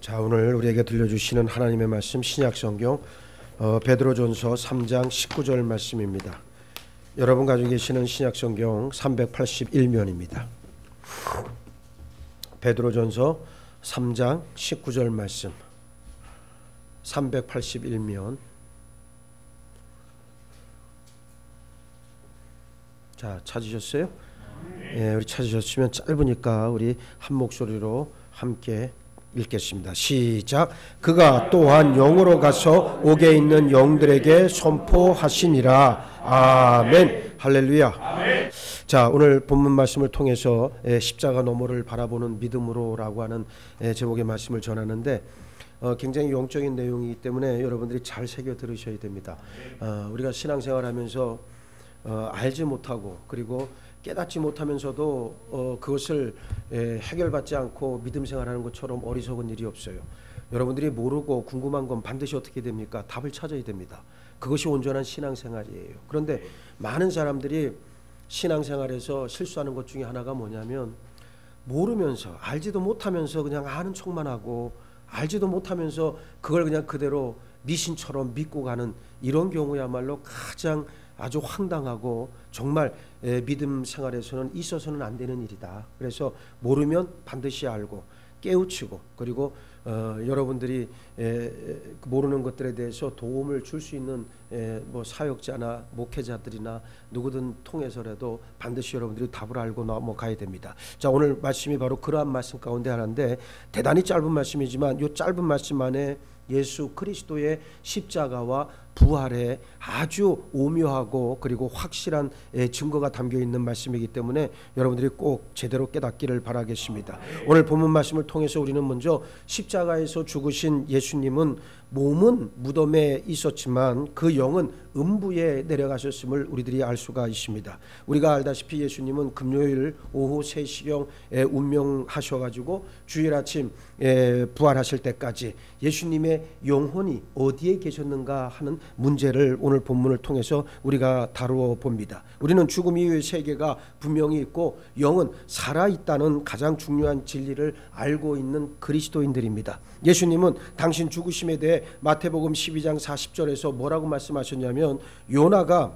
자, 오늘 우리에게 들려주시는 하나님의 말씀 신약성경 베드로전서 3장 19절 말씀입니다. 여러분 가지고 계시는 신약성경 381면입니다. 베드로전서 3장 19절 말씀 381면. 자, 찾으셨어요? 예, 우리 찾으셨으면 짧으니까 우리 한 목소리로 함께 읽겠습니다. 시작. 그가 또한 영으로 가서 옥에 있는 영들에게 선포하시니라. 아멘. 할렐루야. 아멘. 자, 오늘 본문 말씀을 통해서 십자가 너머를 바라보는 믿음으로라고 하는 제목의 말씀을 전하는데 굉장히 영적인 내용이기 때문에 여러분들이 잘 새겨 들으셔야 됩니다. 우리가 신앙생활하면서 알지 못하고 그리고 깨닫지 못하면서도 그것을 해결받지 않고 믿음 생활하는 것처럼 어리석은 일이 없어요. 여러분들이 모르고 궁금한 건 반드시 어떻게 됩니까? 답을 찾아야 됩니다. 그것이 온전한 신앙생활이에요. 그런데 많은 사람들이 신앙생활에서 실수하는 것 중에 하나가 뭐냐면 모르면서 알지도 못하면서 그냥 아는 척만 하고 알지도 못하면서 그걸 그냥 그대로 미신처럼 믿고 가는 이런 경우야말로 가장 아주 황당하고 정말 믿음 생활에서는 있어서는 안 되는 일이다. 그래서 모르면 반드시 알고 깨우치고 그리고 여러분들이 모르는 것들에 대해서 도움을 줄 수 있는 뭐 사역자나 목회자들이나 누구든 통해서라도 반드시 여러분들이 답을 알고 넘어가야 됩니다. 자, 오늘 말씀이 바로 그러한 말씀 가운데 하나인데 대단히 짧은 말씀이지만 이 짧은 말씀 안에 예수 그리스도의 십자가와 부활에 아주 오묘하고 그리고 확실한 증거가 담겨 있는 말씀이기 때문에 여러분들이 꼭 제대로 깨닫기를 바라겠습니다. 오늘 본문 말씀을 통해서 우리는 먼저 십자가에서 죽으신 예수님은 몸은 무덤에 있었지만 그 영은 음부에 내려가셨음을 우리들이 알 수가 있습니다. 우리가 알다시피 예수님은 금요일 오후 3시경에 운명하셔가지고 주일 아침 부활하실 때까지 예수님의 영혼이 어디에 계셨는가 하는 문제를 오늘 본문을 통해서 우리가 다루어 봅니다. 우리는 죽음 이후의 세계가 분명히 있고 영은 살아있다는 가장 중요한 진리를 알고 있는 그리스도인들입니다. 예수님은 당신 죽으심에 대해 마태복음 12장 40절에서 뭐라고 말씀하셨냐면 요나가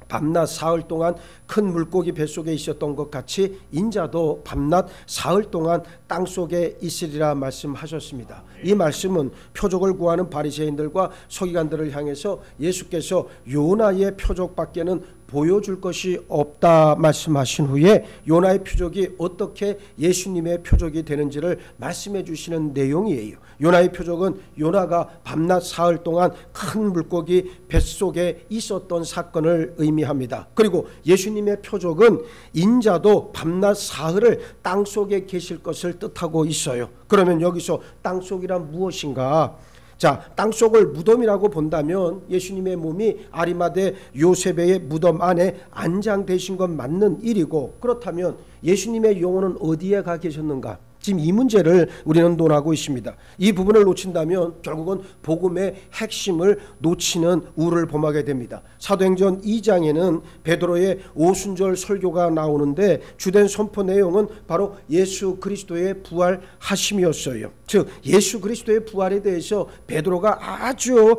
밤낮 사흘 동안 큰 물고기 뱃속에 있었던 것 같이 인자도 밤낮 사흘 동안 땅속에 있으리라 말씀하셨습니다. 이 말씀은 표적을 구하는 바리새인들과 서기관들을 향해서 예수께서 요나의 표적밖에는 보여줄 것이 없다 말씀하신 후에 요나의 표적이 어떻게 예수님의 표적이 되는지를 말씀해 주시는 내용이에요. 요나의 표적은 요나가 밤낮 사흘 동안 큰 물고기 뱃속에 있었던 사건을 의미합니다. 그리고 예수님의 표적은 인자도 밤낮 사흘을 땅속에 계실 것을 뜻하고 있어요. 그러면 여기서 땅속이란 무엇인가? 자, 땅속을 무덤이라고 본다면 예수님의 몸이 아리마대 요세베의 무덤 안에 안장되신 건 맞는 일이고, 그렇다면 예수님의 영혼은 어디에 가 계셨는가? 지금 이 문제를 우리는 논하고 있습니다. 이 부분을 놓친다면 결국은 복음의 핵심을 놓치는 우를 범하게 됩니다. 사도행전 2장에는 베드로의 오순절 설교가 나오는데 주된 선포 내용은 바로 예수 그리스도의 부활하심이었어요. 즉 예수 그리스도의 부활에 대해서 베드로가 아주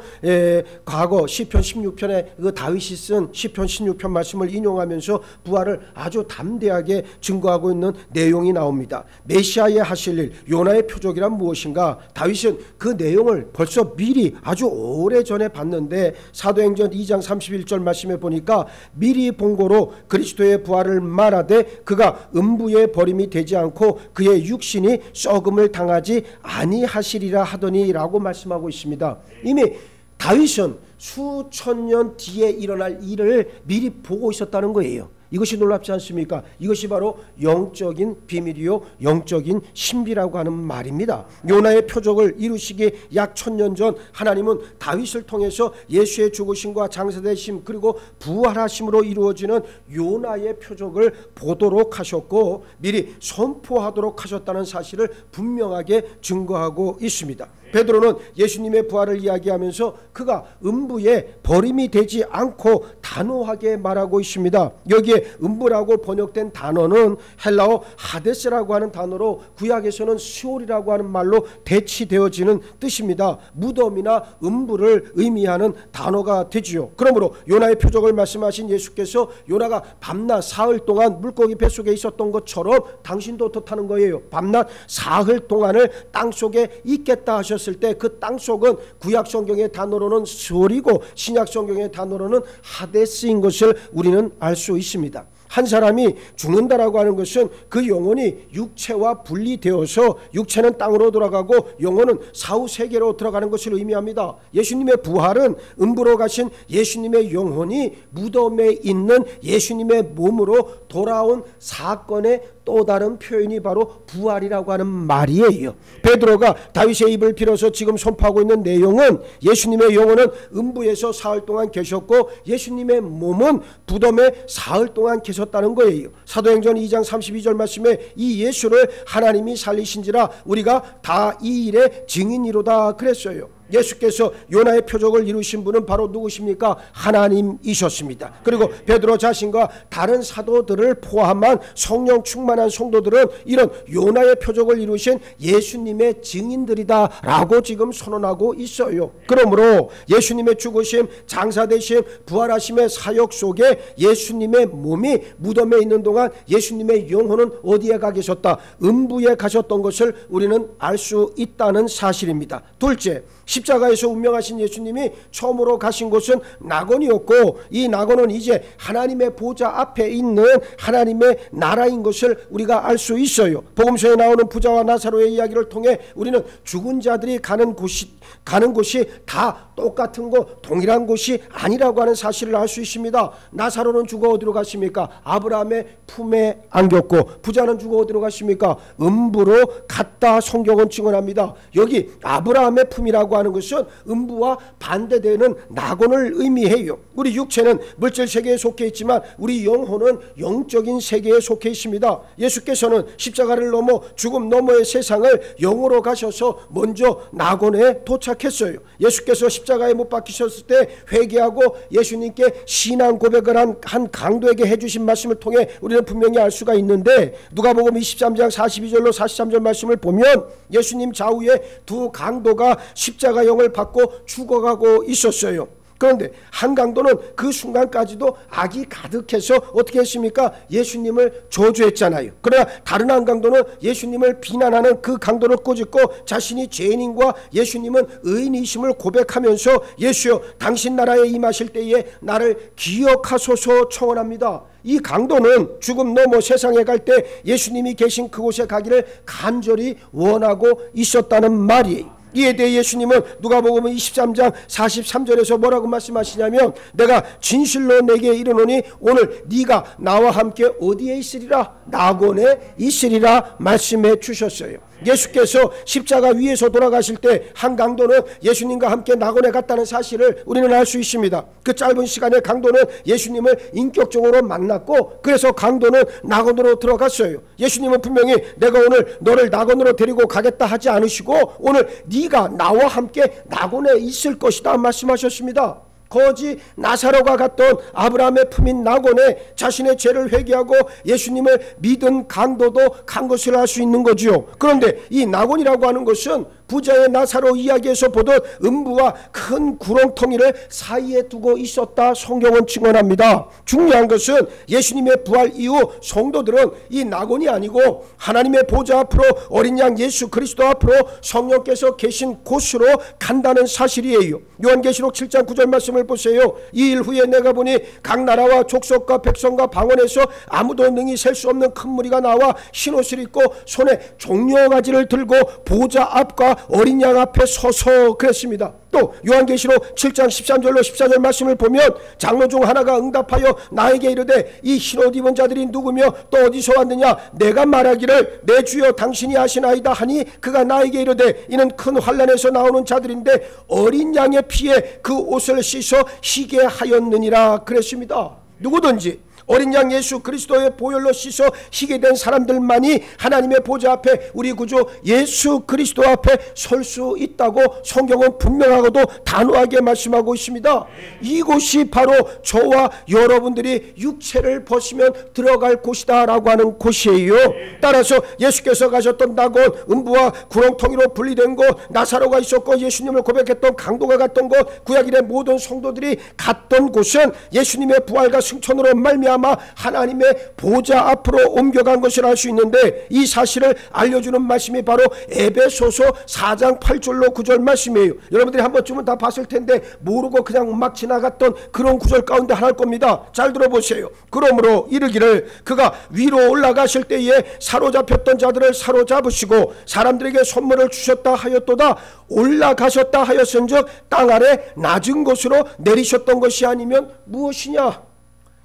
과거 시편 16편에 그 다윗이 쓴 시편 16편 말씀을 인용하면서 부활을 아주 담대하게 증거하고 있는 내용이 나옵니다. 메시아의 하실 일, 요나의 표적이란 무엇인가? 다윗은 그 내용을 벌써 미리 아주 오래전에 봤는데 사도행전 2장 31절 말씀에 보니까 미리 본고로 그리스도의 부활을 말하되 그가 음부에 버림이 되지 않고 그의 육신이 썩음을 당하지 아니하시리라 하더니 라고 말씀하고 있습니다. 이미 다윗은 수천 년 뒤에 일어날 일을 미리 보고 있었다는 거예요. 이것이 놀랍지 않습니까? 이것이 바로 영적인 비밀이요 영적인 신비라고 하는 말입니다. 요나의 표적을 이루시기 약 1000년 전 하나님은 다윗을 통해서 예수의 죽으심과 장사되심 그리고 부활하심으로 이루어지는 요나의 표적을 보도록 하셨고 미리 선포하도록 하셨다는 사실을 분명하게 증거하고 있습니다. 베드로는 예수님의 부활을 이야기하면서 그가 음부에 버림이 되지 않고 단호하게 말하고 있습니다. 여기에 음부라고 번역된 단어는 헬라어 하데스라고 하는 단어로 구약에서는 시올이라고 하는 말로 대치되어지는 뜻입니다. 무덤이나 음부를 의미하는 단어가 되지요. 그러므로 요나의 표적을 말씀하신 예수께서 요나가 밤낮 사흘 동안 물고기 뱃속에 있었던 것처럼 당신도 어떻다는 거예요. 밤낮 사흘 동안을 땅속에 있겠다 하셨을 때 그 땅속은 구약 성경의 단어로는 스올이고 신약 성경의 단어로는 하데스인 것을 우리는 알 수 있습니다. 한 사람이 죽는다라고 하는 것은 그 영혼이 육체와 분리되어서 육체는 땅으로 돌아가고 영혼은 사후 세계로 들어가는 것을 의미합니다. 예수님의 부활은 음부로 가신 예수님의 영혼이 무덤에 있는 예수님의 몸으로 돌아온 사건의 또 다른 표현이 바로 부활이라고 하는 말이에요. 베드로가 다윗의 입을 빌어서 지금 선포하고 있는 내용은 예수님의 영혼은 음부에서 사흘 동안 계셨고 예수님의 몸은 무덤에 사흘 동안 계셨다는 거예요. 사도행전 2장 32절 말씀에 이 예수를 하나님이 살리신지라 우리가 다 이 일의 증인이로다 그랬어요. 예수께서 요나의 표적을 이루신 분은 바로 누구십니까? 하나님이셨습니다. 그리고 베드로 자신과 다른 사도들을 포함한 성령 충만한 성도들은 이런 요나의 표적을 이루신 예수님의 증인들이다 라고 지금 선언하고 있어요. 그러므로 예수님의 죽으심, 장사되심, 부활하심의 사역 속에 예수님의 몸이 무덤에 있는 동안 예수님의 영혼은 어디에 가 계셨다? 음부에 가셨던 것을 우리는 알 수 있다는 사실입니다. 둘째, 십자가에서 운명하신 예수님이 처음으로 가신 곳은 낙원이었고 이 낙원은 이제 하나님의 보좌 앞에 있는 하나님의 나라인 것을 우리가 알 수 있어요. 복음서에 나오는 부자와 나사로의 이야기를 통해 우리는 죽은 자들이 가는 곳이 다 똑같은 곳, 동일한 곳이 아니라고 하는 사실을 알 수 있습니다. 나사로는 죽어 어디로 갔습니까? 아브라함의 품에 안겼고 부자는 죽어 어디로 갔습니까? 음부로 갔다 성경은 증언합니다. 여기 아브라함의 품이라고 하는 것은 음부와 반대되는 낙원을 의미해요. 우리 육체는 물질 세계에 속해 있지만 우리 영혼은 영적인 세계에 속해 있습니다. 예수께서는 십자가를 넘어 죽음 너머의 세상을 영으로 가셔서 먼저 낙원에 도착했어요. 예수께서 십자가에 못 박히셨을 때 회개하고 예수님께 신앙 고백을 한 강도에게 해주신 말씀을 통해 우리는 분명히 알 수가 있는데 누가복음 23장 42절로 43절 말씀을 보면 예수님 좌우에 두 강도가 십자가형을 받고 죽어가고 있었어요. 그런데 한 강도는 그 순간까지도 악이 가득해서 어떻게 했습니까? 예수님을 저주했잖아요. 그러나 다른 한 강도는 예수님을 비난하는 그 강도를 꼬집고 자신이 죄인과 예수님은 의인이심을 고백하면서 예수여 당신 나라에 임하실 때에 나를 기억하소서 청원합니다. 이 강도는 죽음 넘어 세상에 갈 때 예수님이 계신 그곳에 가기를 간절히 원하고 있었다는 말이에요. 이에 대해 예수님은 누가복음 23장 43절에서 뭐라고 말씀하시냐면 내가 진실로 내게 이르노니 오늘 네가 나와 함께 어디에 있으리라? 낙원에 있으리라 말씀해 주셨어요. 예수께서 십자가 위에서 돌아가실 때 한 강도는 예수님과 함께 낙원에 갔다는 사실을 우리는 알 수 있습니다. 그 짧은 시간에 강도는 예수님을 인격적으로 만났고 그래서 강도는 낙원으로 들어갔어요. 예수님은 분명히 내가 오늘 너를 낙원으로 데리고 가겠다 하지 않으시고 오늘 네가 나와 함께 낙원에 있을 것이다 말씀하셨습니다. 거지 나사로가 갔던 아브라함의 품인 낙원에 자신의 죄를 회개하고 예수님을 믿은 강도도 간 것을 알 수 있는 거지요. 그런데 이 낙원이라고 하는 것은 부자의 나사로 이야기에서 보던 음부와 큰 구렁텅이를 사이에 두고 있었다 성경은 증언합니다. 중요한 것은 예수님의 부활 이후 성도들은 이 낙원이 아니고 하나님의 보좌 앞으로 어린 양 예수 그리스도 앞으로 성령께서 계신 곳으로 간다는 사실이에요. 요한계시록 7장 9절 말씀을 보세요. 이 일 후에 내가 보니 각 나라와 족속과 백성과 방언에서 아무도 능히 셀 수 없는 큰 무리가 나와 흰옷을 입고 손에 종려가지를 들고 보좌 앞과 어린 양 앞에 서서 그랬습니다. 또 요한계시록 7장 13절로 14절 말씀을 보면 장로 중 하나가 응답하여 나에게 이르되 이 흰옷 입은 자들이 누구며 또 어디서 왔느냐? 내가 말하기를 내 주여 당신이 아시나이다 하니 그가 나에게 이르되 이는 큰 환난에서 나오는 자들인데 어린 양의 피에 그 옷을 씻어 희게 하였느니라 그랬습니다. 누구든지 어린 양 예수 그리스도의 보혈로 씻어 희게 된 사람들만이 하나님의 보좌 앞에 우리 구주 예수 그리스도 앞에 설 수 있다고 성경은 분명하고도 단호하게 말씀하고 있습니다. 이곳이 바로 저와 여러분들이 육체를 벗으면 들어갈 곳이다 라고 하는 곳이에요. 따라서 예수께서 가셨던 낙원, 음부와 구렁텅이로 분리된 곳, 나사로가 있었고 예수님을 고백했던 강도가 갔던 곳, 구약일의 모든 성도들이 갔던 곳은 예수님의 부활과 승천으로 말미암아 하나님의 보좌 앞으로 옮겨간 것을 알 수 있는데, 이 사실을 알려주는 말씀이 바로 에베소서 4장 8절로 9절 말씀이에요. 여러분들이 한 번쯤은 다 봤을 텐데 모르고 그냥 막 지나갔던 그런 구절 가운데 하나일 겁니다. 잘 들어보세요. 그러므로 이르기를 그가 위로 올라가실 때에 사로잡혔던 자들을 사로잡으시고 사람들에게 선물을 주셨다 하였도다. 올라가셨다 하였은즉 땅 아래 낮은 곳으로 내리셨던 것이 아니면 무엇이냐.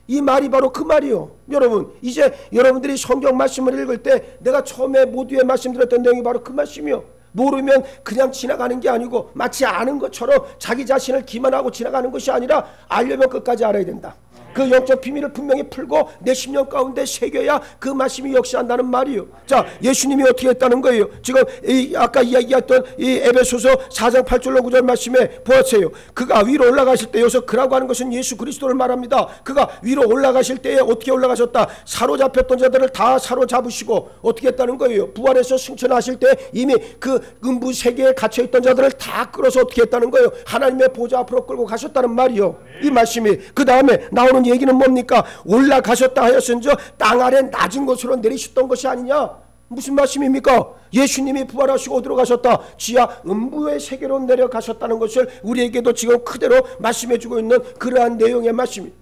이 말이 바로 그 말이요. 여러분, 이제 여러분들이 성경 말씀을 읽을 때 내가 처음에 모두에 말씀드렸던 내용이 바로 그 말씀이요. 모르면 그냥 지나가는 게 아니고 마치 아는 것처럼 자기 자신을 기만하고 지나가는 것이 아니라 알려면 끝까지 알아야 된다. 그 영적 비밀을 분명히 풀고 내 심령 가운데 새겨야 그 말씀이 역사한다는 말이요. 자, 예수님이 어떻게 했다는 거예요? 지금 아까 이야기했던 이 에베소서 4장 8절로 9절 말씀에 보세요. 그가 위로 올라가실 때, 여기서 그라고 하는 것은 예수 그리스도를 말합니다. 그가 위로 올라가실 때에 어떻게 올라가셨다? 사로잡혔던 자들을 다 사로잡으시고 어떻게 했다는 거예요? 부활해서 승천하실 때 이미 그 음부 세계에 갇혀있던 자들을 다 끌어서 어떻게 했다는 거예요? 하나님의 보좌 앞으로 끌고 가셨다는 말이요. 이 말씀이 그 다음에 나오는 얘기는 뭡니까? 올라가셨다 하였은즉 땅 아래 낮은 곳으로 내리셨던 것이 아니냐. 무슨 말씀입니까? 예수님이 부활하시고 어디로 가셨다? 지하 음부의 세계로 내려가셨다는 것을 우리에게도 지금 그대로 말씀해주고 있는 그러한 내용의 말씀입니다.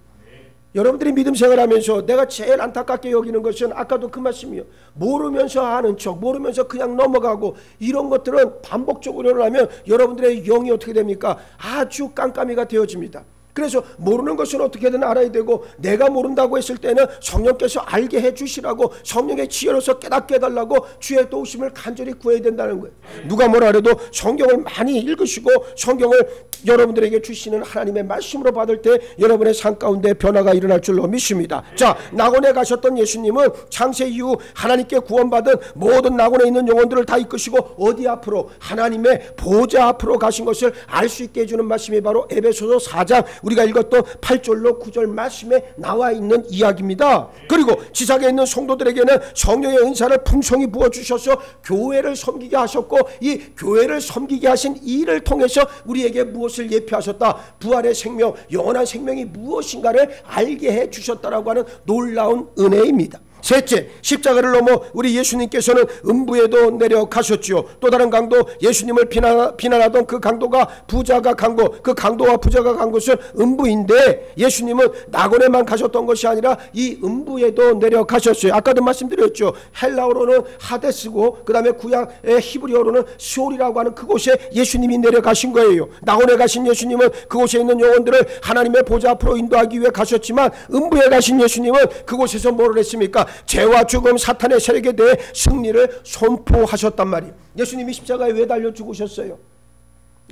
여러분들이 믿음 생활하면서 내가 제일 안타깝게 여기는 것은 아까도 그 말씀이요. 모르면서 아는 척, 모르면서 그냥 넘어가고 이런 것들은 반복적으로 일어나면 여러분들의 영이 어떻게 됩니까? 아주 깜깜이가 되어집니다. 그래서 모르는 것은 어떻게든 알아야 되고, 내가 모른다고 했을 때는 성령께서 알게 해주시라고 성령의 지혜로서 깨닫게 해달라고 주의 도우심을 간절히 구해야 된다는 거예요. 누가 뭐라 해도 성경을 많이 읽으시고 성경을 여러분들에게 주시는 하나님의 말씀으로 받을 때 여러분의 삶 가운데 변화가 일어날 줄로 믿습니다. 자, 낙원에 가셨던 예수님은 창세 이후 하나님께 구원받은 모든 낙원에 있는 영혼들을 다 이끄시고 어디 앞으로? 하나님의 보좌 앞으로 가신 것을 알 수 있게 해주는 말씀이 바로 에베소서 4장 우리가 읽었던 8절로 9절 말씀에 나와 있는 이야기입니다. 그리고 지상에 있는 성도들에게는 성령의 은사를 풍성히 부어주셔서 교회를 섬기게 하셨고, 이 교회를 섬기게 하신 이를 통해서 우리에게 무엇을 예표하셨다? 부활의 생명, 영원한 생명이 무엇인가를 알게 해주셨다라고 하는 놀라운 은혜입니다. 셋째, 십자가를 넘어 우리 예수님께서는 음부에도 내려가셨죠. 또 다른 강도, 예수님을 비난하던 그 강도가 부자가 간 곳, 그 강도와 부자가 간 곳은 음부인데 예수님은 낙원에만 가셨던 것이 아니라 이 음부에도 내려가셨어요. 아까도 말씀드렸죠. 헬라어로는 하데스고 그 다음에 구약의 히브리어로는 시올이라고 하는 그곳에 예수님이 내려가신 거예요. 낙원에 가신 예수님은 그곳에 있는 영혼들을 하나님의 보좌 앞으로 인도하기 위해 가셨지만, 음부에 가신 예수님은 그곳에서 뭐를 했습니까? 죄와 죽음, 사탄의 세력에 대해 승리를 선포하셨단 말이에요. 예수님이 십자가에 왜 달려 죽으셨어요?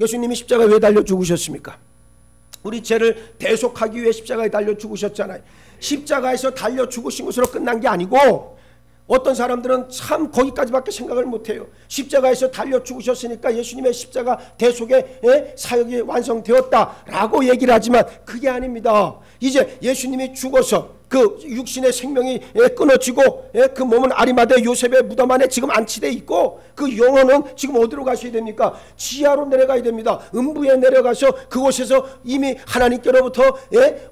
예수님이 십자가에 왜 달려 죽으셨습니까? 우리 죄를 대속하기 위해 십자가에 달려 죽으셨잖아요. 십자가에서 달려 죽으신 것으로 끝난 게 아니고, 어떤 사람들은 참 거기까지밖에 생각을 못해요. 십자가에서 달려 죽으셨으니까 예수님의 십자가 대속의 사역이 완성되었다라고 얘기를 하지만 그게 아닙니다. 이제 예수님이 죽어서 그 육신의 생명이 끊어지고 그 몸은 아리마대 요셉의 무덤 안에 지금 안치되어 있고, 그 영혼은 지금 어디로 가셔야 됩니까? 지하로 내려가야 됩니다. 음부에 내려가서 그곳에서 이미 하나님께로부터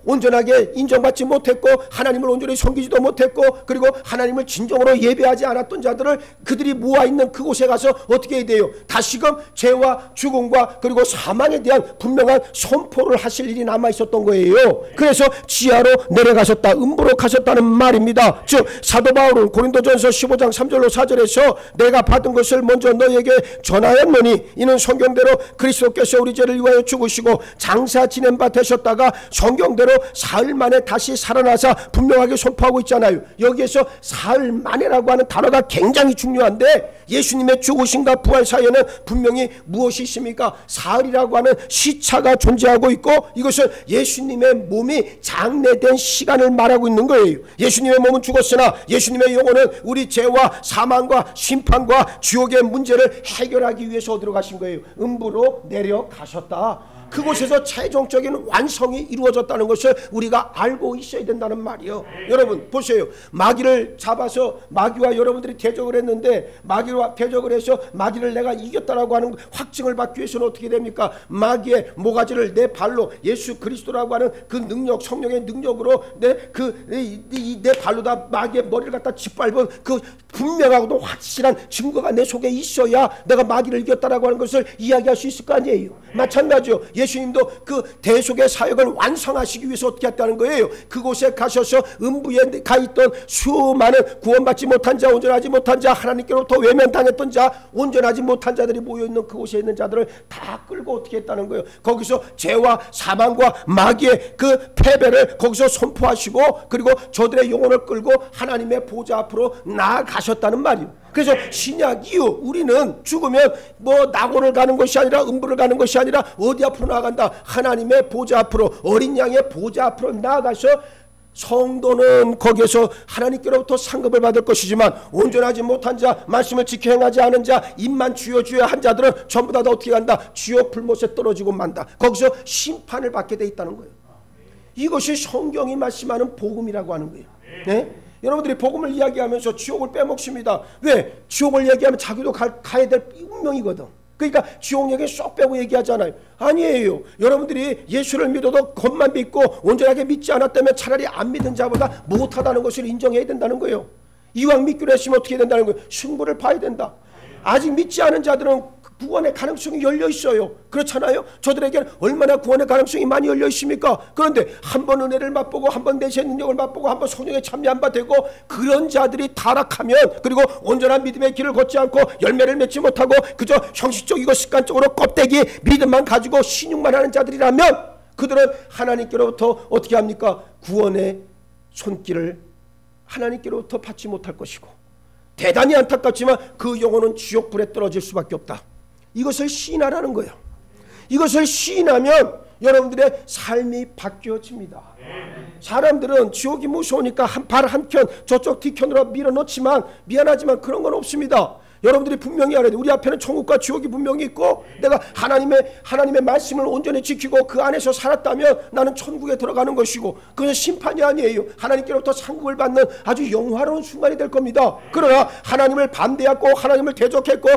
온전하게 인정받지 못했고, 하나님을 온전히 섬기지도 못했고, 그리고 하나님을 진정으로 예배하지 않았던 자들을 그들이 모아있는 그곳에 가서 어떻게 해야 돼요? 다시금 죄와 죽음과 그리고 사망에 대한 분명한 선포를 하실 일이 남아있었던 거예요. 그래서 지하로 내려가셨다, 음부로 가셨다는 말입니다. 즉 사도 바울은 고린도전서 15장 3절로 4절에서 내가 받은 것을 먼저 너희에게 전하였노니 이는 성경대로 그리스도께서 우리 죄를 위하여 죽으시고 장사 지낸 바 되셨다가 성경대로 사흘 만에 다시 살아나사 분명하게 선포하고 있잖아요. 여기에서 사흘 만에라고 하는 단어가 굉장히 중요한데, 예수님의 죽으심과 부활 사이에는 분명히 무엇이 있습니까? 사흘이라고 하는 시차가 존재하고 있고, 이것은 예수님의 몸이 장래된 시간을 말하고 말하고 있는 거예요. 예수님의 몸은 죽었으나 예수님의 영혼은 우리 죄와 사망과 심판과 지옥의 문제를 해결하기 위해서 어디로 가신 거예요? 음부로 내려가셨다. 그곳에서 최종적인 완성이 이루어졌다는 것을 우리가 알고 있어야 된다는 말이요. 여러분 보세요. 마귀를 잡아서 마귀와 여러분들이 대적을 했는데 마귀와 대적을 해서 마귀를 내가 이겼다라고 하는 확증을 받기 위해서는 어떻게 됩니까? 마귀의 모가지를 내 발로 예수 그리스도라고 하는 그 능력, 성령의 능력으로 내 발로다 마귀의 머리를 갖다 짓밟은 그 분명하고도 확실한 증거가 내 속에 있어야 내가 마귀를 이겼다라고 하는 것을 이야기할 수 있을 거 아니에요. 마찬가지요. 예수님도 그 대속의 사역을 완성하시기 위해서 어떻게 했다는 거예요? 그곳에 가셔서 음부에 가 있던 수많은 구원받지 못한 자, 온전하지 못한 자, 하나님께로부터 외면당했던 자, 온전하지 못한 자들이 모여있는 그곳에 있는 자들을 다 끌고 어떻게 했다는 거예요? 거기서 죄와 사망과 마귀의 그 패배를 거기서 선포하시고 그리고 저들의 영혼을 끌고 하나님의 보좌 앞으로 나아가셨다는 말이에요. 그래서 신약 이후 우리는 죽으면 뭐 낙원을 가는 것이 아니라 음부를 가는 것이 아니라 어디 앞으로 나아간다? 하나님의 보좌 앞으로, 어린 양의 보좌 앞으로 나아가서 성도는 거기에서 하나님께로부터 상급을 받을 것이지만 온전하지 못한 자, 말씀을 지켜 행하지 않은 자, 입만 주여 주여 한 자들은 전부 다 어떻게 간다? 지옥 불못에 떨어지고 만다. 거기서 심판을 받게 돼 있다는 거예요. 이것이 성경이 말씀하는 복음이라고 하는 거예요. 네? 여러분들이 복음을 이야기하면서 지옥을 빼먹습니다. 왜? 지옥을 얘기하면 자기도 가야 될 운명이거든. 그러니까 지옥 얘기 쏙 빼고 얘기하잖아요. 아니에요. 여러분들이 예수를 믿어도 겉만 믿고 온전하게 믿지 않았다면 차라리 안 믿은 자보다 못하다는 것을 인정해야 된다는 거예요. 이왕 믿기로 했으면 어떻게 된다는 거예요? 승부를 봐야 된다. 아직 믿지 않은 자들은 구원의 가능성이 열려 있어요. 그렇잖아요. 저들에게는 얼마나 구원의 가능성이 많이 열려 있습니까? 그런데 한 번 은혜를 맛보고 한 번 내세 능력을 맛보고 한 번 성령에 참여한 바 되고 그런 자들이 타락하면 그리고 온전한 믿음의 길을 걷지 않고 열매를 맺지 못하고 그저 형식적이고 습관적으로 껍데기 믿음만 가지고 신용만 하는 자들이라면 그들은 하나님께로부터 어떻게 합니까? 구원의 손길을 하나님께로부터 받지 못할 것이고 대단히 안타깝지만 그 영혼은 지옥불에 떨어질 수밖에 없다. 이것을 시인하라는 거예요. 이것을 시인하면 여러분들의 삶이 바뀌어집니다. 사람들은 지옥이 무서우니까 발 한켠 저쪽 뒤편으로 밀어넣지만 미안하지만 그런 건 없습니다. 여러분들이 분명히 알아야 돼요. 우리 앞에는 천국과 지옥이 분명히 있고 내가 하나님의 말씀을 온전히 지키고 그 안에서 살았다면 나는 천국에 들어가는 것이고 그것은 심판이 아니에요. 하나님께로부터 상급을 받는 아주 영화로운 순간이 될 겁니다. 그러나 하나님을 반대했고 하나님을 대적했고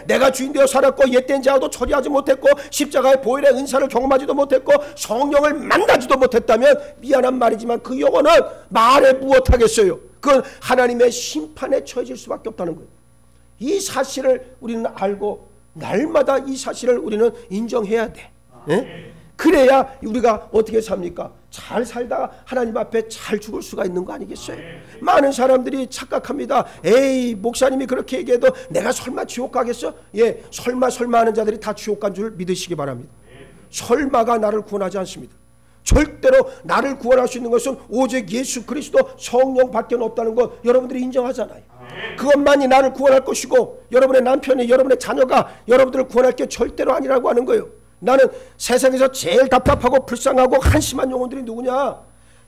내가 주인 되어 살았고 옛된 자도 처리하지 못했고 십자가의 보혈의 은사를 경험하지도 못했고 성령을 만나지도 못했다면 미안한 말이지만 그 영혼은 말에 무엇하겠어요. 그건 하나님의 심판에 처해질 수밖에 없다는 거예요. 이 사실을 우리는 알고 날마다 이 사실을 우리는 인정해야 돼. 그래야 우리가 어떻게 삽니까? 잘 살다가 하나님 앞에 잘 죽을 수가 있는 거 아니겠어요? 많은 사람들이 착각합니다. 에이 목사님이 그렇게 얘기해도 내가 설마 지옥 가겠어? 예, 설마 하는 자들이 다 지옥 간 줄 믿으시기 바랍니다. 설마가 나를 구원하지 않습니다. 절대로 나를 구원할 수 있는 것은 오직 예수 그리스도 성령밖에 없다는 것 여러분들이 인정하잖아요. 그것만이 나를 구원할 것이고 여러분의 남편이 여러분의 자녀가 여러분들을 구원할 게 절대로 아니라고 하는 거예요. 나는 세상에서 제일 답답하고 불쌍하고 한심한 영혼들이 누구냐?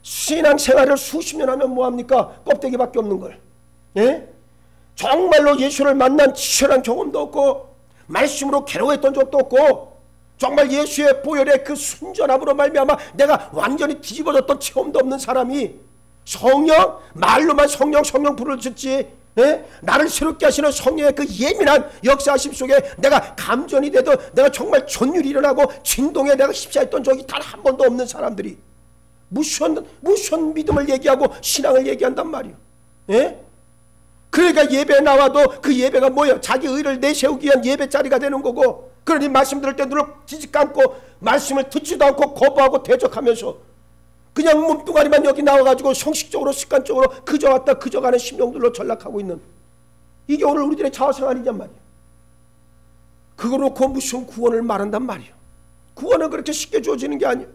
신앙생활을 수십 년 하면 뭐합니까? 껍데기밖에 없는 걸. 예? 정말로 예수를 만난 치열한 경험도 없고 말씀으로 괴로워했던 적도 없고 정말 예수의 보혈의 그 순전함으로 말미암아 내가 완전히 뒤집어졌던 체험도 없는 사람이 성령? 말로만 성령 부를 듣지 나를 새롭게 하시는 성령의 그 예민한 역사하심 속에 내가 감전이 돼도 내가 정말 전율이 일어나고 진동에 내가 휩싸였던 적이 단 한 번도 없는 사람들이 무슨 믿음을 얘기하고 신앙을 얘기한단 말이에요. 그러니까 예배에 나와도 그 예배가 뭐예요? 자기 의를 내세우기 위한 예배 자리가 되는 거고 그러니 말씀 들을 때 눈을 지직 감고 말씀을 듣지도 않고 거부하고 대적하면서 그냥 몸뚱아리만 여기 나와가지고 형식적으로 습관적으로 그저 왔다 그저 가는 심령들로 전락하고 있는 이게 오늘 우리들의 자아생활이란 말이에요. 그거 놓고 무슨 구원을 말한단 말이에요. 구원은 그렇게 쉽게 주어지는 게 아니에요.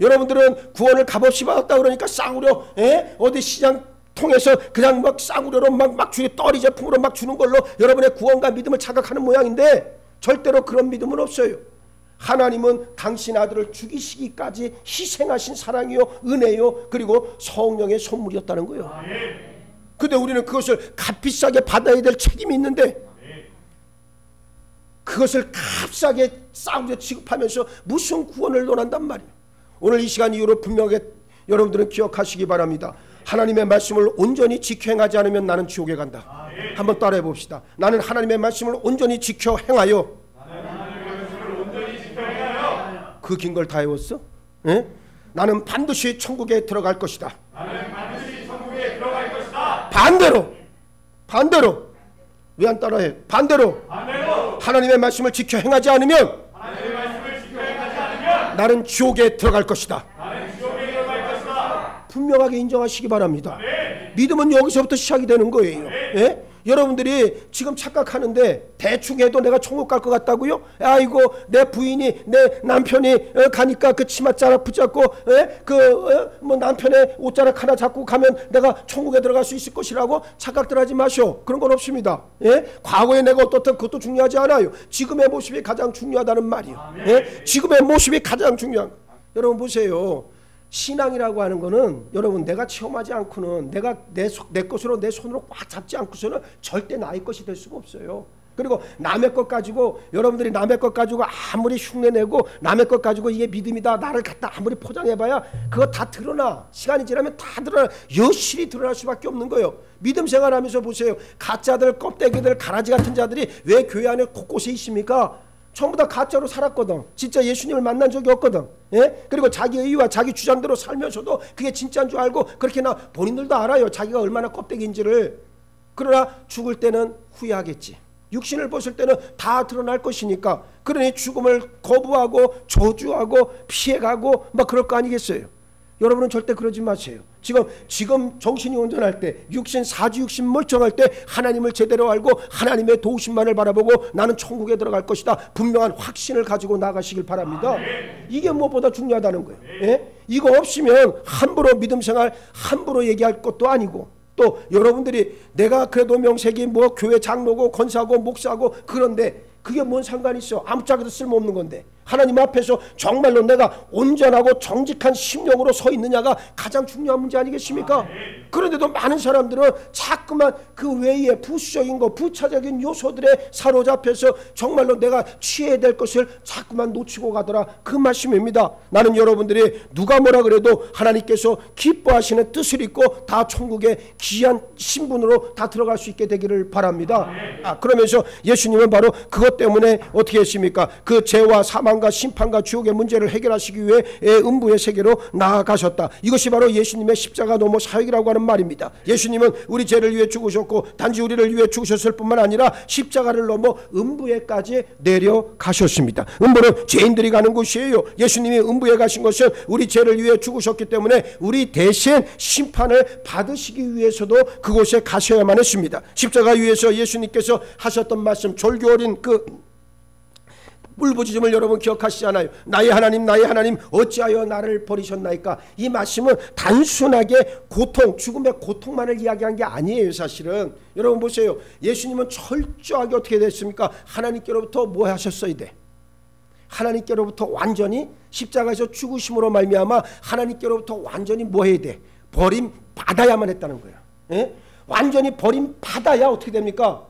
여러분들은 구원을 값없이 받았다 그러니까 싸구려 어디 시장 통해서 그냥 막 싸구려로 막 주는 떨이 제품으로 막 주는 걸로 여러분의 구원과 믿음을 착각하는 모양인데 절대로 그런 믿음은 없어요. 하나님은 당신 아들을 죽이시기까지 희생하신 사랑이요 은혜요 그리고 성령의 선물이었다는 거예요. 근데 우리는 그것을 값비싸게 받아야 될 책임이 있는데 그것을 값싸게 싸우려 취급하면서 무슨 구원을 논한단 말이에요. 오늘 이 시간 이후로 분명하게 여러분들은 기억하시기 바랍니다. 하나님의 말씀을 온전히 지켜 행하지 않으면 나는 지옥에 간다. 한번 따라해 봅시다. 나는 하나님의 말씀을 온전히 지켜 행하여. 그 긴 걸 다 외웠어? 예? 나는 반드시 천국에 들어갈 것이다. 반대로 왜 안 따라해? 반대로 하나님의 말씀을 지켜 행하지 않으면 나는 지옥에 들어갈 것이다. 분명하게 인정하시기 바랍니다. 믿음은 여기서부터 시작이 되는 거예요. 예? 여러분들이 지금 착각하는데 대충 해도 내가 천국 갈 것 같다고요? 아이고 내 부인이 내 남편이 가니까 그 치맛자락 붙잡고 뭐 남편의 옷자락 하나 잡고 가면 내가 천국에 들어갈 수 있을 것이라고 착각들 하지 마시오. 그런 건 없습니다. 예? 과거에 내가 어떻든 그것도 중요하지 않아요. 지금의 모습이 가장 중요하다는 말이에요. 예? 지금의 모습이 가장 중요한. 여러분 보세요. 신앙이라고 하는 거는 여러분 내가 체험하지 않고는 내가 내 것으로 내 손으로 꽉 잡지 않고서는 절대 나의 것이 될 수가 없어요. 그리고 남의 것 가지고 여러분들이 남의 것 가지고 아무리 흉내내고 남의 것 가지고 이게 믿음이다 나를 갖다 아무리 포장해봐야 그거 다 드러나. 시간이 지나면 다 드러나. 여실히 드러날 수밖에 없는 거예요. 믿음 생활하면서 보세요. 가짜들 껍데기들 가라지 같은 자들이 왜 교회 안에 곳곳에 있습니까? 전부 다 가짜로 살았거든. 진짜 예수님을 만난 적이 없거든. 예? 그리고 자기 의와 자기 주장대로 살면서도 그게 진짜인 줄 알고 그렇게나 본인들도 알아요. 자기가 얼마나 껍데기인지를. 그러나 죽을 때는 후회하겠지. 육신을 벗을 때는 다 드러날 것이니까. 그러니 죽음을 거부하고 저주하고 피해가고 막 그럴 거 아니겠어요. 여러분은 절대 그러지 마세요. 지금 정신이 온전할 때, 육신 사지 육신 멀쩡할 때 하나님을 제대로 알고 하나님의 도우심만을 바라보고 나는 천국에 들어갈 것이다. 분명한 확신을 가지고 나가시길 바랍니다. 이게 무엇보다 중요하다는 거예요. 예? 이거 없으면 함부로 믿음 생활 함부로 얘기할 것도 아니고 또 여러분들이 내가 그래도 명색이 뭐 교회 장로고 권사고 목사고 그런데 그게 뭔 상관이 있어. 아무짝에도 쓸모없는 건데 하나님 앞에서 정말로 내가 온전하고 정직한 심령으로 서 있느냐가 가장 중요한 문제 아니겠습니까? 그런데도 많은 사람들은 자꾸만 그 외에 부수적인 거 부차적인 요소들에 사로잡혀서 정말로 내가 취해야 될 것을 자꾸만 놓치고 가더라. 그 말씀입니다. 나는 여러분들이 누가 뭐라 그래도 하나님께서 기뻐하시는 뜻을 잊고 다 천국에 귀한 신분으로 다 들어갈 수 있게 되기를 바랍니다. 그러면서 예수님은 바로 그것 때문에 어떻게 했습니까? 그 죄와 사망과 심판과 지옥의 문제를 해결하시기 위해 음부의 세계로 나아가셨다. 이것이 바로 예수님의 십자가 넘어 사역이라고 하는 말입니다. 예수님은 우리 죄를 위해 죽으셨고 단지 우리를 위해 죽으셨을 뿐만 아니라 십자가를 넘어 음부에까지 내려가셨습니다. 음부는 죄인들이 가는 곳이에요. 예수님이 음부에 가신 것은 우리 죄를 위해 죽으셨기 때문에 우리 대신 심판을 받으시기 위해서도 그곳에 가셔야만 했습니다. 십자가 위에서 예수님께서 하셨던 말씀, 졸교 어린 그 울부짖음을 여러분 기억하시지 않아요? 나의 하나님 나의 하나님 어찌하여 나를 버리셨나이까? 이 말씀은 단순하게 고통, 죽음의 고통만을 이야기한 게 아니에요. 사실은 여러분 보세요. 예수님은 철저하게 어떻게 됐습니까? 하나님께로부터 뭐 하셨어야 돼? 하나님께로부터 완전히 십자가에서 죽으심으로 말미암아 하나님께로부터 완전히 뭐 해야 돼? 버림 받아야만 했다는 거야. 예? 완전히 버림 받아야 어떻게 됩니까?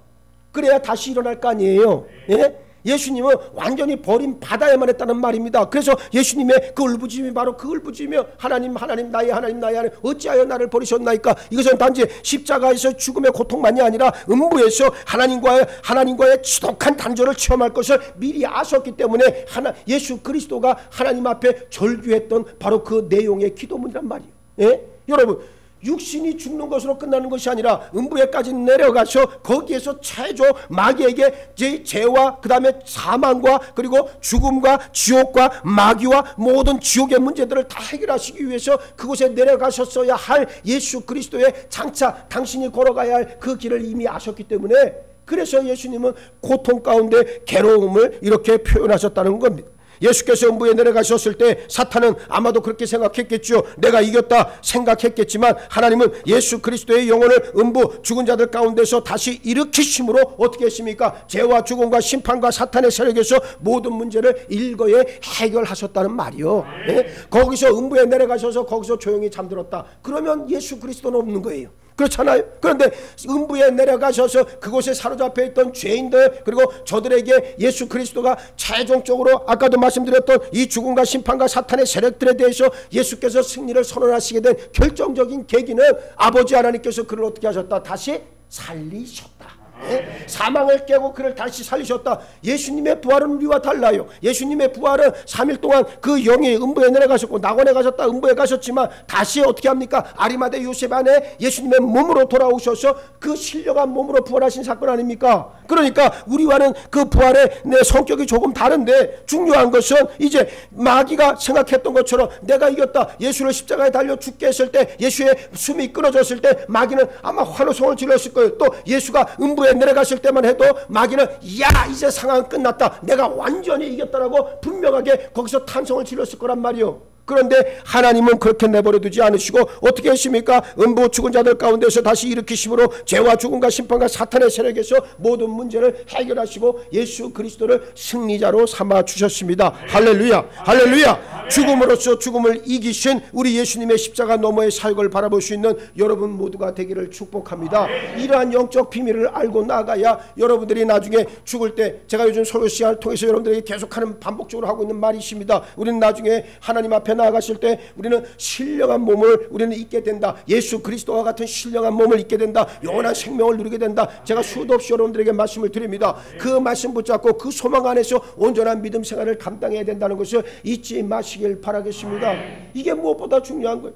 그래야 다시 일어날 거 아니에요. 예? 예수님은 완전히 버림받아야만 했다는 말입니다. 그래서 예수님의 그 울부짖음이 바로 그 울부짖으며 하나님 하나님 나의 하나님 나의 하나님 어찌하여 나를 버리셨나이까? 이것은 단지 십자가에서 죽음의 고통만이 아니라 음부에서 하나님과의 지독한 단절을 체험할 것을 미리 아셨기 때문에 예수 그리스도가 하나님 앞에 절규했던 바로 그 내용의 기도문이란 말이에요. 예? 여러분 육신이 죽는 것으로 끝나는 것이 아니라 음부에까지 내려가서 거기에서 최초 마귀에게 죄와 그 다음에 사망과 그리고 죽음과 지옥과 마귀와 모든 지옥의 문제들을 다 해결하시기 위해서 그곳에 내려가셨어야 할 예수 그리스도의 장차 당신이 걸어가야 할 그 길을 이미 아셨기 때문에 그래서 예수님은 고통 가운데 괴로움을 이렇게 표현하셨다는 겁니다. 예수께서 음부에 내려가셨을 때 사탄은 아마도 그렇게 생각했겠죠. 내가 이겼다 생각했겠지만 하나님은 예수 그리스도의 영혼을 음부 죽은 자들 가운데서 다시 일으키심으로 어떻게 했습니까? 죄와 죽음과 심판과 사탄의 세력에서 모든 문제를 일거에 해결하셨다는 말이요. 예? 거기서 음부에 내려가셔서 거기서 조용히 잠들었다. 그러면 예수 그리스도는 없는 거예요. 그렇잖아요. 그런데 음부에 내려가셔서 그곳에 사로잡혀 있던 죄인들 그리고 저들에게 예수 그리스도가 최종적으로 아까도 말씀드렸던 이 죽음과 심판과 사탄의 세력들에 대해서 예수께서 승리를 선언하시게 된 결정적인 계기는 아버지 하나님께서 그를 어떻게 하셨다? 다시 살리셨다. 예? 사망을 깨고 그를 다시 살리셨다. 예수님의 부활은 우리와 달라요. 예수님의 부활은 3일 동안 그 영이 음부에 내려가셨고 낙원에 가셨다 음부에 가셨지만 다시 어떻게 합니까? 아리마대 요셉 안에 예수님의 몸으로 돌아오셔서 그 신령한 몸으로 부활하신 사건 아닙니까? 그러니까 우리와는 그 부활의 내 성격이 조금 다른데 중요한 것은 이제 마귀가 생각했던 것처럼 내가 이겼다. 예수를 십자가에 달려 죽게 했을 때 예수의 숨이 끊어졌을 때 마귀는 아마 환호성을 질렀을 거예요. 또 예수가 음부에 내려갔을 때만 해도 마귀는 야 이제 상황은 끝났다. 내가 완전히 이겼다라고 분명하게 거기서 탄성을 질렀을 거란 말이요. 그런데 하나님은 그렇게 내버려두지 않으시고 어떻게 했습니까? 음부 죽은 자들 가운데서 다시 일으키심으로 죄와 죽음과 심판과 사탄의 세력에서 모든 문제를 해결하시고 예수 그리스도를 승리자로 삼아 주셨습니다. 할렐루야, 할렐루야. 죽음으로써 죽음을 이기신 우리 예수님의 십자가 너머의 사역을 바라볼 수 있는 여러분 모두가 되기를 축복합니다. 이러한 영적 비밀을 알고 나가야 여러분들이 나중에 죽을 때, 제가 요즘 설교 시간을 통해서 여러분들에게 계속하는 반복적으로 하고 있는 말이 있습니다. 우리는 나중에 하나님 앞에 나아가실 때 우리는 신령한 몸을 우리는 잊게 된다. 예수 그리스도와 같은 신령한 몸을 잊게 된다. 영원한 생명을 누리게 된다. 제가 수도 없이 여러분들에게 말씀을 드립니다. 그 말씀 붙잡고 그 소망 안에서 온전한 믿음 생활을 감당해야 된다는 것을 잊지 마시길 바라겠습니다. 이게 무엇보다 중요한 거예요.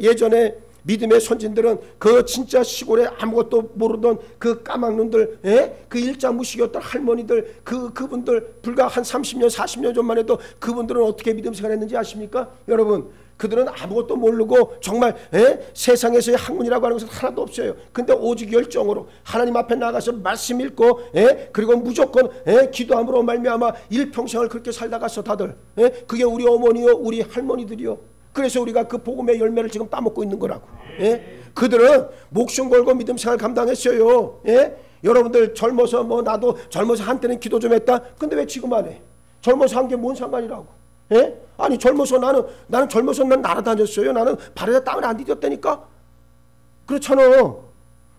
예전에 믿음의 선진들은 그 진짜 시골에 아무것도 모르던 그 까막눈들, 그 일자무식이었던 할머니들, 그분들 불과 한 30년 40년 전만 해도 그분들은 어떻게 믿음 생활했는지 아십니까? 여러분, 그들은 아무것도 모르고 정말 세상에서의 학문이라고 하는 것은 하나도 없어요. 근데 오직 열정으로 하나님 앞에 나가서 말씀 읽고 그리고 무조건 기도함으로 말미암아 일평생을 그렇게 살다 갔어. 다들 그게 우리 어머니요 우리 할머니들이요. 그래서 우리가 그 복음의 열매를 지금 따먹고 있는 거라고. 그들은 목숨 걸고 믿음 생활 감당했어요. 여러분들 젊어서 뭐 나도 젊어서 한때는 기도 좀 했다. 근데 왜 지금 안 해? 젊어서 한 게 뭔 상관이라고. 아니 젊어서 나는 젊어서 난 날아다녔어요. 나는 발에다 땅을 안 디뎠다니까. 그렇잖아.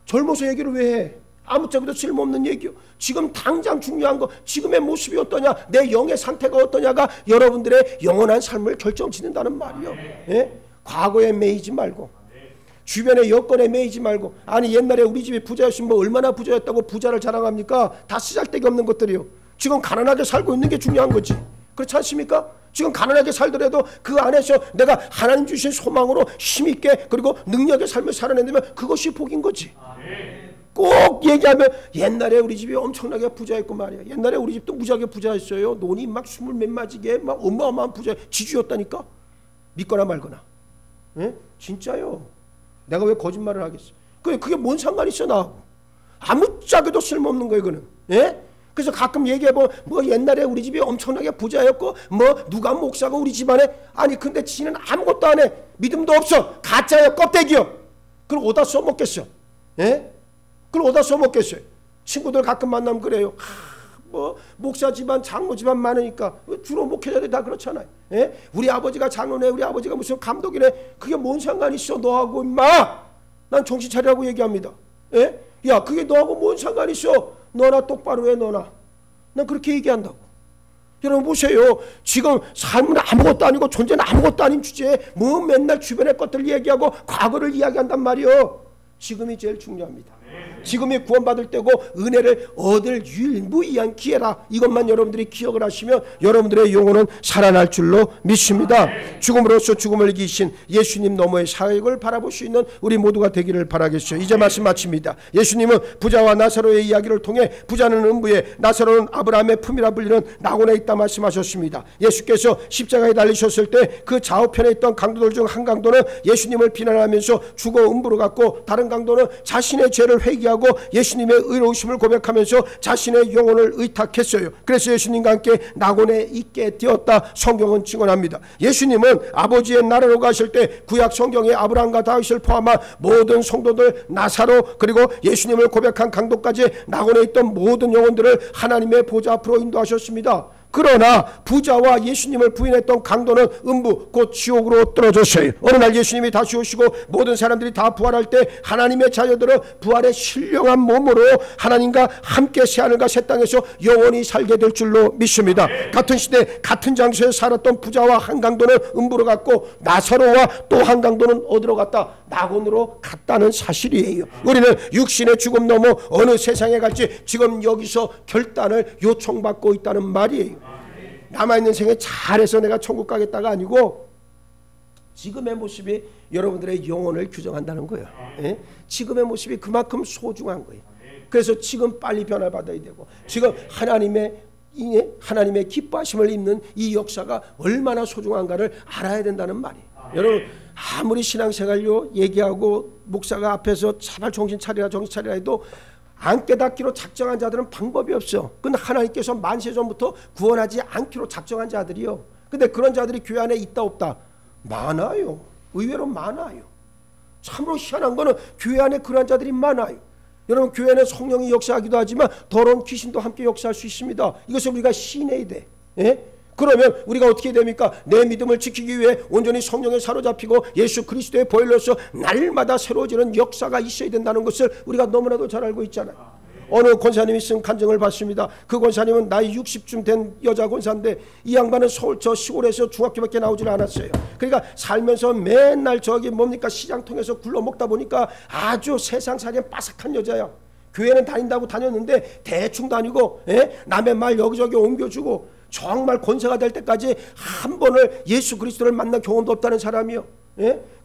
젊어서 얘기를 왜 해? 아무짝에도 쓸모없는 얘기요. 지금 당장 중요한 거, 지금의 모습이 어떠냐, 내 영의 상태가 어떠냐가 여러분들의 영원한 삶을 결정짓는다는 말이요. 과거에 매이지 말고, 주변의 여건에 매이지 말고. 아니 옛날에 우리 집이 부자였으면 뭐 얼마나 부자였다고 부자를 자랑합니까? 다 쓰잘데기 없는 것들이요. 지금 가난하게 살고 있는 게 중요한 거지. 그렇지 않습니까? 지금 가난하게 살더라도 그 안에서 내가 하나님 주신 소망으로 힘있게 그리고 능력의 삶을 살아낸다면 그것이 복인 거지. 꼭 얘기하면 옛날에 우리 집이 엄청나게 부자였고 말이야. 옛날에 우리 집도 무지하게 부자였어요. 돈이 막 20몇 마지게 막 어마어마한 부자 지주였다니까. 믿거나 말거나. 진짜요. 내가 왜 거짓말을 하겠어. 그게 뭔 상관이 있어 나하고. 아무짝에도 쓸모없는 거예요 그거는. 그래서 가끔 얘기해보면 뭐 옛날에 우리 집이 엄청나게 부자였고 뭐 누가 목사고 우리 집안에. 아니 근데 지는 아무것도 안 해. 믿음도 없어. 가짜요 껍데기요. 그걸 어디다 써먹겠어. 그걸 어디다 써먹겠어요. 친구들 가끔 만나면 그래요. 뭐 목사 집안 장로 집안 많으니까 주로 목회자들이 다 그렇잖아요. 우리 아버지가 장로네, 우리 아버지가 무슨 감독이네. 그게 뭔 상관이 있어 너하고 임마. 난 정신 차리라고 얘기합니다. 야 그게 너하고 뭔 상관이 있어. 너나 똑바로 해 너나. 난 그렇게 얘기한다고. 여러분 보세요. 지금 삶은 아무것도 아니고 존재는 아무것도 아닌 주제에 뭐 맨날 주변의 것들 얘기하고 과거를 이야기한단 말이에요. 지금이 제일 중요합니다. 지금이 구원받을 때고 은혜를 얻을 유일무이한 기회라. 이것만 여러분들이 기억을 하시면 여러분들의 영혼은 살아날 줄로 믿습니다. 죽음으로써 죽음을 이기신 예수님 너머의 사역을 바라볼 수 있는 우리 모두가 되기를 바라겠어요. 이제 말씀 마칩니다. 예수님은 부자와 나사로의 이야기를 통해 부자는 음부에, 나사로는 아브라함의 품이라 불리는 낙원에 있다 말씀하셨습니다. 예수께서 십자가에 달리셨을 때 그 좌우편에 있던 강도들 중 한 강도는 예수님을 비난하면서 죽어 음부로 갔고, 다른 강도는 자신의 죄를 회개하고 회개하고 예수님의 의로우심을 고백하면서 자신의 영혼을 의탁했어요. 그래서 예수님과 함께 낙원에 있게 되었다 성경은 증언합니다. 예수님은 아버지의 나라로 가실 때 구약 성경에 아브라함과 다윗을 포함한 모든 성도들, 나사로, 그리고 예수님을 고백한 강도까지 낙원에 있던 모든 영혼들을 하나님의 보좌 앞으로 인도하셨습니다. 그러나 부자와 예수님을 부인했던 강도는 음부 곧 지옥으로 떨어졌어요. 어느 날 예수님이 다시 오시고 모든 사람들이 다 부활할 때 하나님의 자녀들은 부활의 신령한 몸으로 하나님과 함께 새하늘과 새 땅에서 영원히 살게 될 줄로 믿습니다. 같은 시대 같은 장소에 살았던 부자와 한 강도는 음부로 갔고 나사로와 또 한 강도는 어디로 갔다? 낙원으로 갔다는 사실이에요. 우리는 육신의 죽음 넘어 어느 세상에 갈지 지금 여기서 결단을 요청받고 있다는 말이에요. 남아있는 생에 잘해서 내가 천국 가겠다가 아니고 지금의 모습이 여러분들의 영혼을 규정한다는 거예요. 예? 지금의 모습이 그만큼 소중한 거예요. 그래서 지금 빨리 변화 받아야 되고 지금 하나님의 기뻐하심을 입는 이 역사가 얼마나 소중한가를 알아야 된다는 말이에요. 여러분 아무리 신앙생활요 얘기하고 목사가 앞에서 제발 정신 차리라 해도 안 깨닫기로 작정한 자들은 방법이 없어. 근데 하나님께서 만세전부터 구원하지 않기로 작정한 자들이요. 근데 그런 자들이 교회 안에 있다 없다? 많아요. 의외로 많아요. 참으로 희한한 거는 교회 안에 그런 자들이 많아요. 여러분 교회는 성령이 역사하기도 하지만 더러운 귀신도 함께 역사할 수 있습니다. 이것을 우리가 시인해야 돼. 예? 그러면 우리가 어떻게 됩니까? 내 믿음을 지키기 위해 온전히 성령에 사로잡히고 예수 그리스도의 보혈로서 날마다 새로워지는 역사가 있어야 된다는 것을 우리가 너무나도 잘 알고 있잖아요. 어느 권사님이 쓴 간증을 봤습니다. 그 권사님은 나이 60쯤 된 여자 권사인데 이 양반은 서울 저 시골에서 중학교밖에 나오질 않았어요. 그러니까 살면서 맨날 저기 뭡니까 시장통에서 굴러먹다 보니까 아주 세상살이에 빠삭한 여자야. 교회는 다닌다고 다녔는데 대충 다니고 남의 말 여기저기 옮겨주고 정말 권세가 될 때까지 한 번을 예수 그리스도를 만난 경험도 없다는 사람이요.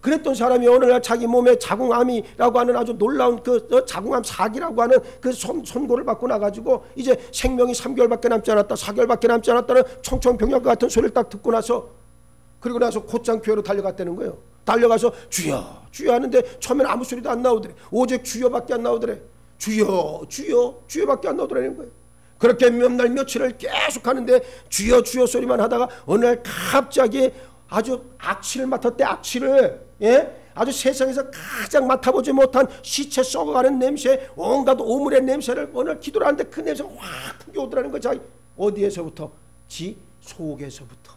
그랬던 사람이 어느 날 자기 몸에 자궁암이라고 하는 아주 놀라운 그 자궁암 사기라고 하는 그 선고를 받고 나가지고 이제 생명이 3개월밖에 남지 않았다, 4개월밖에 남지 않았다는 청천벽력 같은 소리를 딱 듣고 나서 그리고 나서 곧장 교회로 달려갔다는 거예요. 달려가서 주여 주여 하는데 처음에는 아무 소리도 안 나오더래. 오직 주여밖에 안 나오더래. 주여 주여 주여밖에 안 나오더라는 거예요. 그렇게 몇 날 며칠을 계속 하는데 주여 주여 소리만 하다가 어느 날 갑자기 아주 악취를 맡았대. 악취를 아주 세상에서 가장 맡아보지 못한 시체 썩어가는 냄새, 온갖 오물의 냄새를 어느 날 기도를 하는데 그 냄새가 확 풍겨오더라는 거죠. 어디에서부터? 지 속에서부터.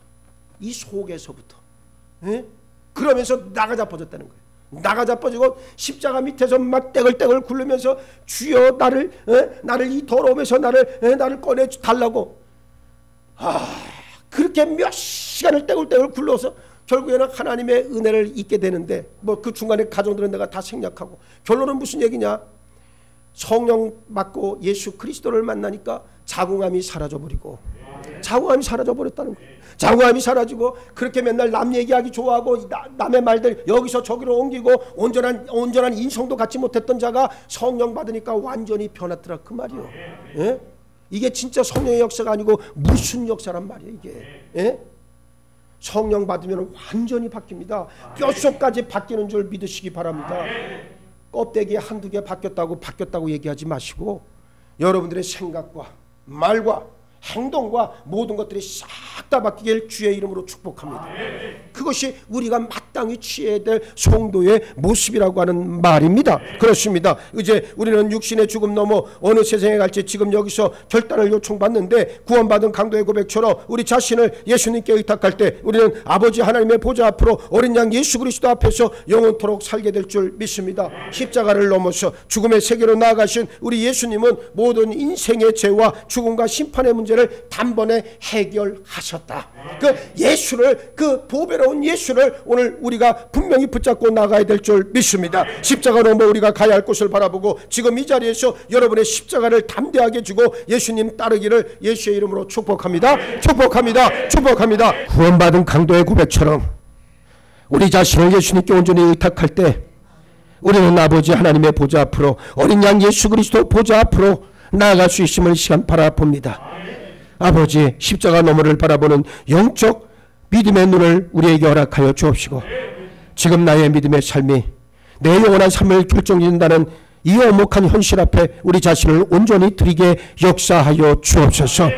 이 속에서부터. 그러면서 나가 자빠졌다는 거예요. 나가 자빠지고 십자가 밑에서 막 떼글떼글 굴르면서 주여 나를 이 더러움에서 나를 꺼내 달라고. 그렇게 몇 시간을 떼굴떼굴 굴러서 결국에는 하나님의 은혜를 잊게 되는데 뭐 그 중간에 가정들은 내가 다 생략하고 결론은 무슨 얘기냐? 성령 받고 예수 그리스도를 만나니까 자궁암이 사라져버리고 자궁암이 사라져버렸다는 거예요. 자궁암이 사라지고 그렇게 맨날 남 얘기하기 좋아하고 남의 말들 여기서 저기로 옮기고 온전한 인성도 갖지 못했던 자가 성령 받으니까 완전히 변했더라 그 말이요. 이게 진짜 성령의 역사가 아니고 무슨 역사란 말이에요 이게. 성령 받으면 완전히 바뀝니다. 뼛속까지 바뀌는 줄 믿으시기 바랍니다. 껍데기 한두 개 바뀌었다고 얘기하지 마시고 여러분들의 생각과 말과 행동과 모든 것들이 싹 다 바뀌길 주의 이름으로 축복합니다. 그것이 우리가 마땅히 취해야 될 성도의 모습이라고 하는 말입니다. 그렇습니다. 이제 우리는 육신의 죽음 넘어 어느 세상에 갈지 지금 여기서 결단을 요청받는데 구원받은 강도의 고백처럼 우리 자신을 예수님께 의탁할 때 우리는 아버지 하나님의 보좌 앞으로 어린 양 예수 그리스도 앞에서 영원토록 살게 될 줄 믿습니다. 십자가를 넘어서 죽음의 세계로 나아가신 우리 예수님은 모든 인생의 죄와 죽음과 심판의 문제를 단번에 해결하셨다. 그 예수를, 그 보배로운 예수를 오늘 우리가 분명히 붙잡고 나가야 될 줄 믿습니다. 십자가 넘어 우리가 가야 할 곳을 바라보고 지금 이 자리에서 여러분의 십자가를 담대하게 지고 예수님 따르기를 예수의 이름으로 축복합니다. 축복합니다. 축복합니다. 구원받은 강도의 고백처럼 우리 자신을 예수님께 온전히 의탁할 때 우리는 아버지 하나님의 보좌 앞으로 어린 양 예수 그리스도 보좌 앞으로 나아갈 수 있음을 시간 바라봅니다. 아버지 십자가 너머를 바라보는 영적 믿음의 눈을 우리에게 허락하여 주옵시고 지금 나의 믿음의 삶이 내 영원한 삶을 결정짓는다는 이 오목한 현실 앞에 우리 자신을 온전히 드리게 역사하여 주옵소서.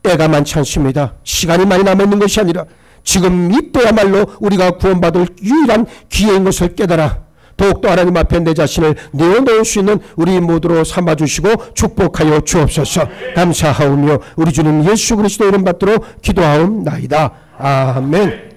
때가 많지 않습니다. 시간이 많이 남아있는 것이 아니라 지금 이때야말로 우리가 구원받을 유일한 기회인 것을 깨달아 더욱더 하나님 앞에 내 자신을 내어놓을 수 있는 우리 모두로 삼아주시고 축복하여 주옵소서. 감사하오며 우리 주님 예수 그리스도 이름 받들어 기도하옵나이다. 아멘.